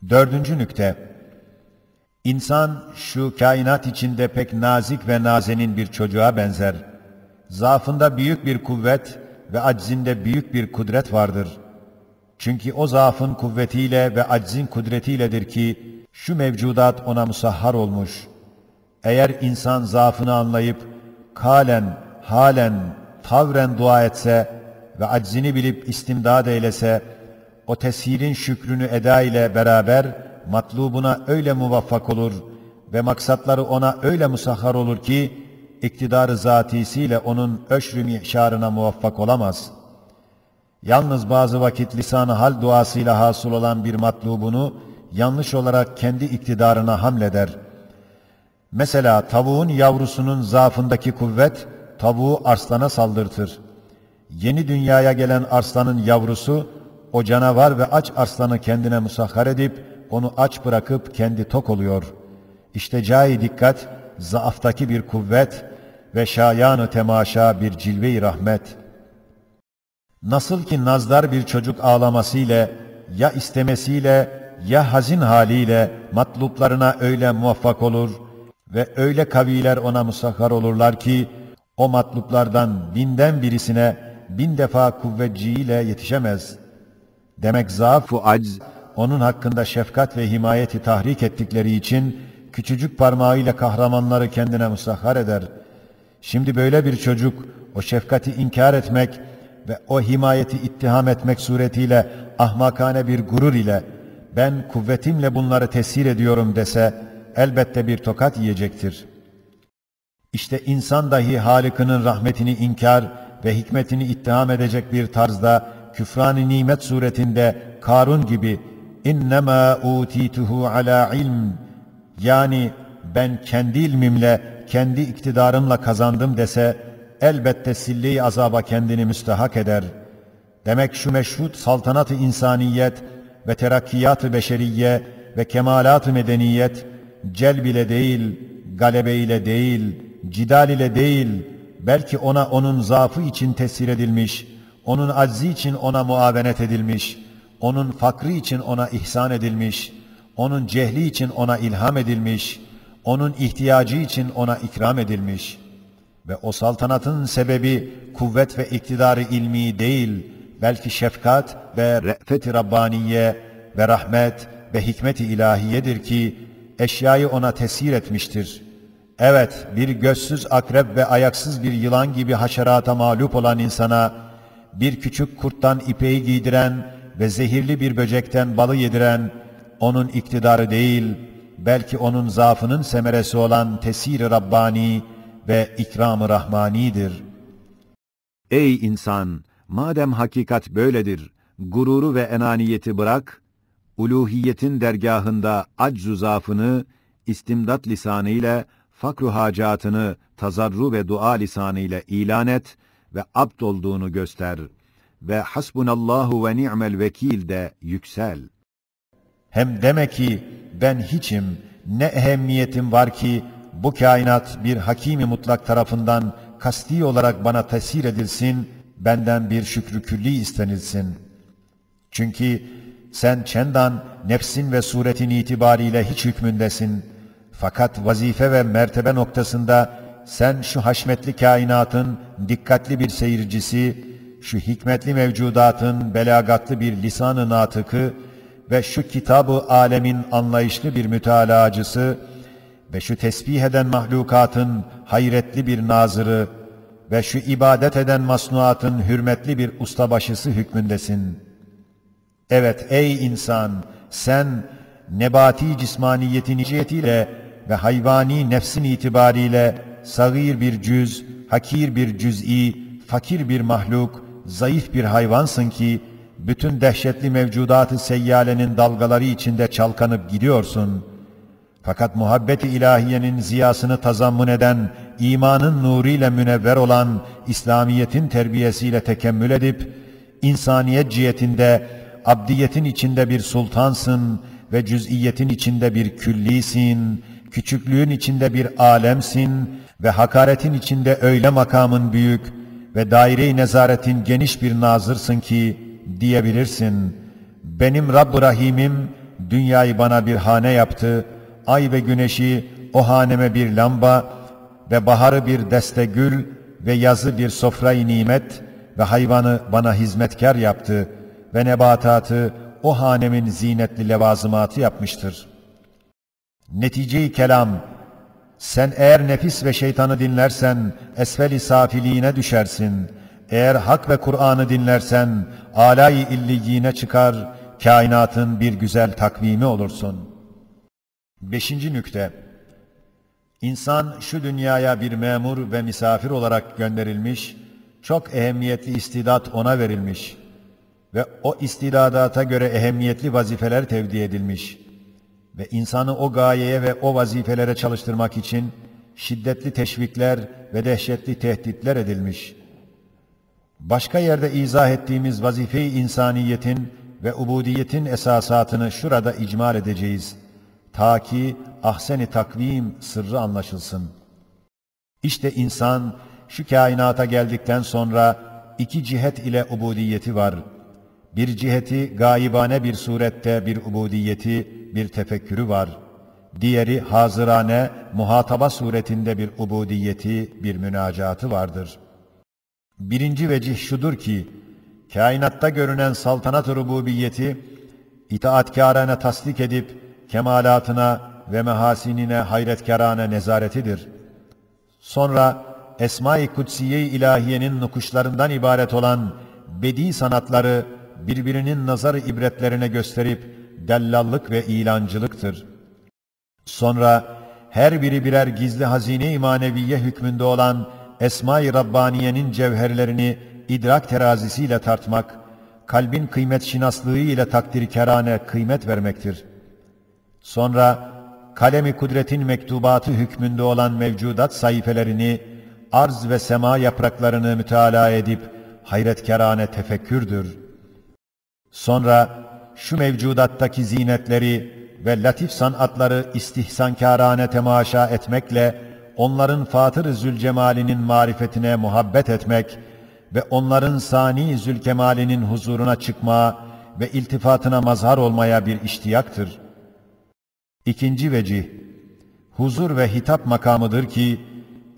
Dördüncü nükte. İnsan şu kainat içinde pek nazik ve nazenin bir çocuğa benzer. Zaafında büyük bir kuvvet ve aczinde büyük bir kudret vardır. Çünkü o zaafın kuvvetiyle ve aczin kudretiyledir ki şu mevcudat ona musahhar olmuş. Eğer insan zaafını anlayıp kalen, halen, tavren dua etse ve aczini bilip istimdad eylese, o teshirin şükrünü eda ile beraber matlubuna öyle muvaffak olur ve maksatları ona öyle musahhar olur ki iktidarı zatisiyle onun öşr-ü mi'şarına muvaffak olamaz. Yalnız bazı vakit lisan-ı hal duasıyla hasıl olan bir matlubunu yanlış olarak kendi iktidarına hamleder. Mesela tavuğun yavrusunun zaafındaki kuvvet tavuğu arslana saldırtır. Yeni dünyaya gelen arslanın yavrusu o canavar ve aç arslanı kendine musahhar edip onu aç bırakıp kendi tok oluyor. İşte cai dikkat zaaftaki bir kuvvet ve şayan-ı temaşa bir cilve-i rahmet. Nasıl ki nazdar bir çocuk ağlamasıyla, ya istemesiyle ya hazin haliyle matluplarına öyle muvaffak olur ve öyle kaviler ona musahhar olurlar ki o matluplardan binden birisine 1000 defa kuvvetciyle yetişemez. Demek zaaf-ı acz onun hakkında şefkat ve himayeti tahrik ettikleri için küçücük parmağıyla kahramanları kendine musahhar eder. Şimdi böyle bir çocuk o şefkati inkar etmek ve o himayeti ittiham etmek suretiyle ahmakane bir gurur ile ben kuvvetimle bunları tesir ediyorum dese elbette bir tokat yiyecektir. İşte insan dahi Halık'ının rahmetini inkar ve hikmetini ittiham edecek bir tarzda küfran-ı nimet suretinde Karun gibi innema utituhu ala ilm, yani ben kendi ilmimle, kendi iktidarımla kazandım dese elbette sille-i azaba kendini müstehak eder. Demek şu meşhut saltanat-ı insaniyet ve terakkiyat-ı beşeriye ve kemalat-ı medeniyet celb ile değil, galebe ile değil, cidal ile değil, belki ona onun zaafı için tesir edilmiş, onun aczi için ona muavenet edilmiş, onun fakrı için ona ihsan edilmiş, onun cehli için ona ilham edilmiş, onun ihtiyacı için ona ikram edilmiş. Ve o saltanatın sebebi kuvvet ve iktidarı ilmi değil, belki şefkat ve re'fet-i Rabbaniye ve rahmet ve hikmet-i ilahiyedir ki eşyayı ona tesir etmiştir. Evet, bir gözsüz akrep ve ayaksız bir yılan gibi haşerata mağlup olan insana, bir küçük kurttan ipeği giydiren ve zehirli bir böcekten balı yediren, onun iktidarı değil, belki onun zaafının semeresi olan tesir-i Rabbani ve ikram-ı Rahmani'dir. Ey insan! Madem hakikat böyledir, gururu ve enaniyeti bırak, uluhiyetin dergahında acz-u zaafını, istimdat lisanıyla, fakr-u hacatını tazarru ve dua lisanıyla ilan et ve abd olduğunu göster ve hasbunallahu ve ni'mel vekil de yüksel. Hem deme ki ben hiçim, ne ehemmiyetim var ki bu kainat bir hakîm-i mutlak tarafından kasti olarak bana tesir edilsin, benden bir şükrü külli istenilsin. Çünkü sen çendan nefsin ve suretin itibariyle hiç hükmündesin. Fakat vazife ve mertebe noktasında sen şu haşmetli kainatın dikkatli bir seyircisi, şu hikmetli mevcudatın belagatlı bir lisan-ı natıkı ve şu kitab-ı alemin anlayışlı bir mütalacısı ve şu tesbih eden mahlukatın hayretli bir nazırı ve şu ibadet eden masnuatın hürmetli bir ustabaşısı hükmündesin. Evet ey insan, sen nebati cismaniyetin iciyetiyle ve hayvani nefsin itibariyle sagir bir cüz, hakir bir cüz'i, fakir bir mahluk, zayıf bir hayvansın ki bütün dehşetli mevcudat-ı seyyalenin dalgaları içinde çalkanıp gidiyorsun. Fakat muhabbet-i ilahiyenin ziyasını tazammun eden, imanın nuruyla münevver olan İslamiyet'in terbiyesiyle tekemmül edip, insaniyet cihetinde, abdiyetin içinde bir sultansın ve cüz'iyetin içinde bir küllisin, küçüklüğün içinde bir alemsin ve hakaretin içinde öyle makamın büyük ve daire-i nezaretin geniş bir nazırsın ki diyebilirsin, benim Rabb-ı Rahim'im dünyayı bana bir hane yaptı, ay ve güneşi o haneme bir lamba ve baharı bir deste gül ve yazı bir sofrayı nimet ve hayvanı bana hizmetkar yaptı ve nebatatı o hanemin zinetli levazımatı yapmıştır. Netice-i kelam, sen eğer nefis ve şeytanı dinlersen esfel-i safiliğine düşersin. Eğer hak ve Kur'an'ı dinlersen âlâ-i illiyine çıkar, kainatın bir güzel takvimi olursun. 5. nükte. İnsan şu dünyaya bir memur ve misafir olarak gönderilmiş, çok ehemmiyetli istidat ona verilmiş ve o istidadata göre ehemmiyetli vazifeler tevdi edilmiş ve insanı o gayeye ve o vazifelere çalıştırmak için şiddetli teşvikler ve dehşetli tehditler edilmiş. Başka yerde izah ettiğimiz vazife-i insaniyetin ve ubudiyetin esasatını şurada icmal edeceğiz. Ta ki ahsen-i takvim sırrı anlaşılsın. İşte insan şu kainata geldikten sonra iki cihet ile ubudiyeti var. Bir ciheti gayibane bir surette bir ubudiyeti, bir tefekkürü var. Diğeri hazırane, muhataba suretinde bir ubudiyeti, bir münacatı vardır. Birinci vecih şudur ki, kainatta görünen saltanat-ı rububiyeti, itaatkârane tasdik edip, kemalatına ve mehasinine hayretkârane nezaretidir. Sonra, Esma-i Kutsiye-i İlahiye'nin nukuşlarından ibaret olan bedi sanatları, birbirinin nazar-ı ibretlerine gösterip, dellallık ve ilancılıktır. Sonra, her biri birer gizli hazine-i maneviye hükmünde olan Esma-i Rabbaniye'nin cevherlerini idrak terazisiyle tartmak, kalbin kıymet şinaslığı ile takdirkârane kıymet vermektir. Sonra, kalem-i kudretin mektubatı hükmünde olan mevcudat sayfelerini, arz ve sema yapraklarını müteala edip, hayretkârane tefekkürdür. Sonra, şu mevcudattaki zinetleri ve latif sanatları istihsankârane temaşa etmekle, onların Fatır-ı Zülcemal'inin marifetine muhabbet etmek ve onların Sani Zülkemal'inin huzuruna çıkma ve iltifatına mazhar olmaya bir iştiyaktır. İkinci vecih, huzur ve hitap makamıdır ki,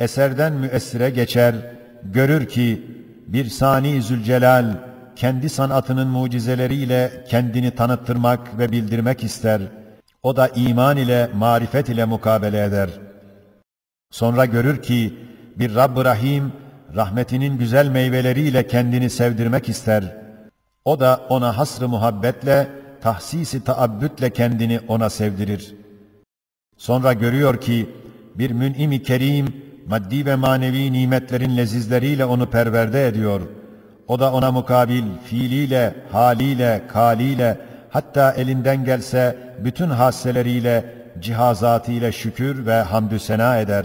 eserden müessire geçer, görür ki, bir Sani Zülcelal, kendi sanatının mucizeleriyle kendini tanıttırmak ve bildirmek ister. O da iman ile, marifet ile mukabele eder. Sonra görür ki, bir Rabb-ı Rahim, rahmetinin güzel meyveleriyle kendini sevdirmek ister. O da ona hasr-ı muhabbetle, tahsis-i taabbütle kendini ona sevdirir. Sonra görüyor ki, bir mün'im-i kerim, maddi ve manevi nimetlerin lezizleriyle onu perverde ediyor. O da ona mukabil, fiiliyle, haliyle, kaliyle, hatta elinden gelse bütün hasseleriyle, cihazatıyla şükür ve hamdü sena eder.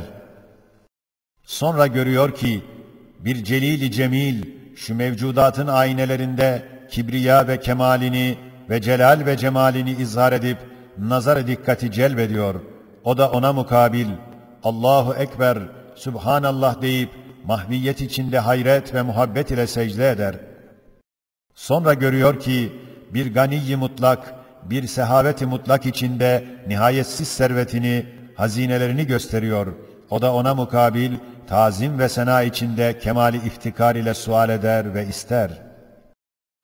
Sonra görüyor ki, bir celil-i cemil, şu mevcudatın aynelerinde kibriya ve kemalini ve celal ve cemalini izhar edip, nazar-ı dikkati celbediyor. O da ona mukabil, Allahu Ekber, Sübhanallah deyip, mahviyet içinde hayret ve muhabbet ile secde eder. Sonra görüyor ki, bir gani-i mutlak, bir sehavet-i mutlak içinde nihayetsiz servetini, hazinelerini gösteriyor. O da ona mukabil, tazim ve sena içinde kemali iftikar ile sual eder ve ister.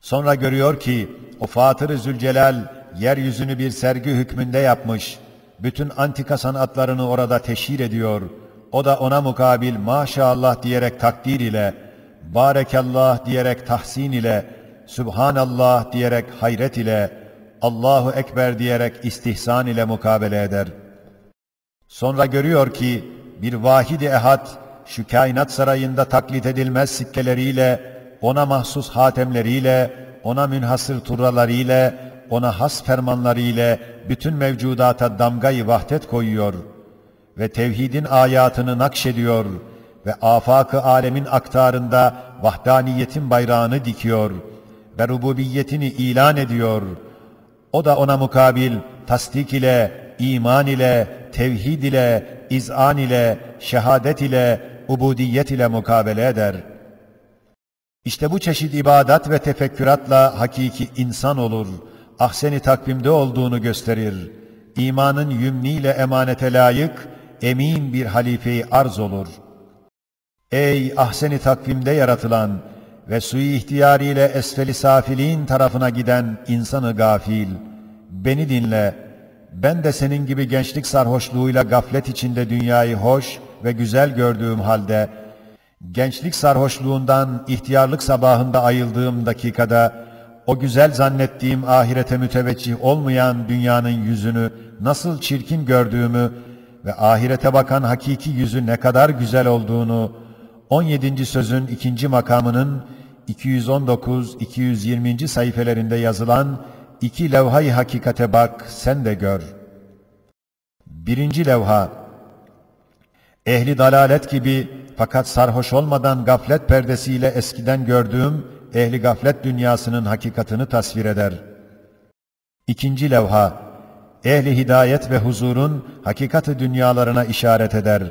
Sonra görüyor ki, o Fatır-ı Zülcelal, yeryüzünü bir sergi hükmünde yapmış, bütün antika sanatlarını orada teşhir ediyor. O da ona mukabil maşallah diyerek takdir ile, barekallah diyerek tahsin ile, Sübhanallah diyerek hayret ile, Allahu Ekber diyerek istihsan ile mukabele eder. Sonra görüyor ki, bir vahid-i ehad, şu kainat sarayında taklit edilmez sikkeleriyle, ona mahsus hatemleriyle, ona münhasır turralarıyla, ona has fermanlarıyla bütün mevcudata damgayı vahdet koyuyor ve tevhidin ayatını nakşediyor ve afak-ı alemin aktarında vahdaniyetin bayrağını dikiyor ve rububiyetini ilan ediyor. O da ona mukabil tasdik ile, iman ile, tevhid ile, izan ile, şehadet ile, ubudiyet ile mukabele eder. İşte bu çeşit ibadat ve tefekküratla hakiki insan olur. ahsen-i takvimde olduğunu gösterir. İmanın yümniyle emanete layık, emin bir halife-i arz olur. Ey ahsen-i takvimde yaratılan ve sui ihtiyariyle esfel-i safilin tarafına giden insanı gafil, beni dinle, ben de senin gibi gençlik sarhoşluğuyla gaflet içinde dünyayı hoş ve güzel gördüğüm halde, gençlik sarhoşluğundan ihtiyarlık sabahında ayıldığım dakikada, o güzel zannettiğim ahirete müteveccih olmayan dünyanın yüzünü nasıl çirkin gördüğümü ve ahirete bakan hakiki yüzü ne kadar güzel olduğunu, 17. sözün 2. makamının 219-220. sayfelerinde yazılan 2 levha-i hakikate bak, sen de gör. 1. levha, ehli dalalet gibi fakat sarhoş olmadan gaflet perdesiyle eskiden gördüğüm ehli gaflet dünyasının hakikatını tasvir eder. 2. levha, ehli hidayet ve huzurun hakikati dünyalarına işaret eder.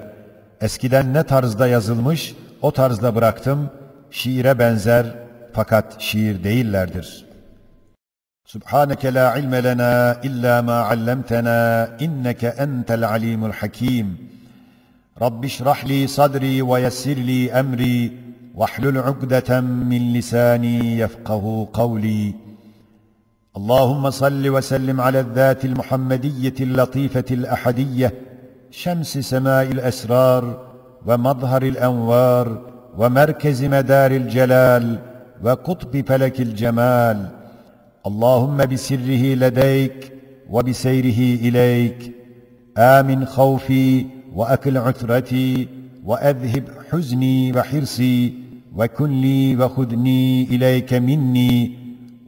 Eskiden ne tarzda yazılmış, o tarzda bıraktım, şiire benzer fakat şiir değillerdir. Subhaneke la ilme lena illa ma allamtena inneke entel alimul hakim. Rabbi şrah li sadri ve yessir li emri vahlul ukdeten min lisani yefkahu kavli. Allahümme salli ve sellim ale'z-zâtil Muhammediyyetil latifetil ahadiyye şems-i semâil esrar ve mazharil envar ve merkezi medâril celal ve kutbi felekil cemal. Allahümme bisirrihi ledeyk ve biseyrihi ileyk amin havfi ve akil utrati ve ezhib huzni ve hirsi ve kulli ve hudni ileyke minni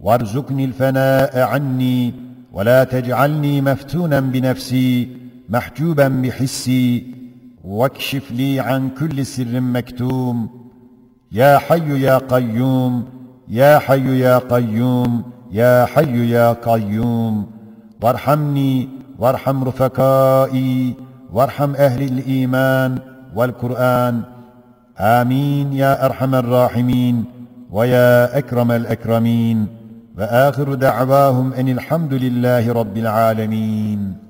وارزقني الفناء عني ولا تجعلني مفتونا بنفسي محجوبا بحسي واكشف لي عن كل سر مكتوم يا حي يا قيوم يا حي يا قيوم يا حي يا قيوم وارحمني وارحم رفقائي وارحم أهل الإيمان والقرآن آمين يا أرحم الراحمين ويا أكرم الأكرمين وآخر دعواهم أن الحمد لله رب العالمين.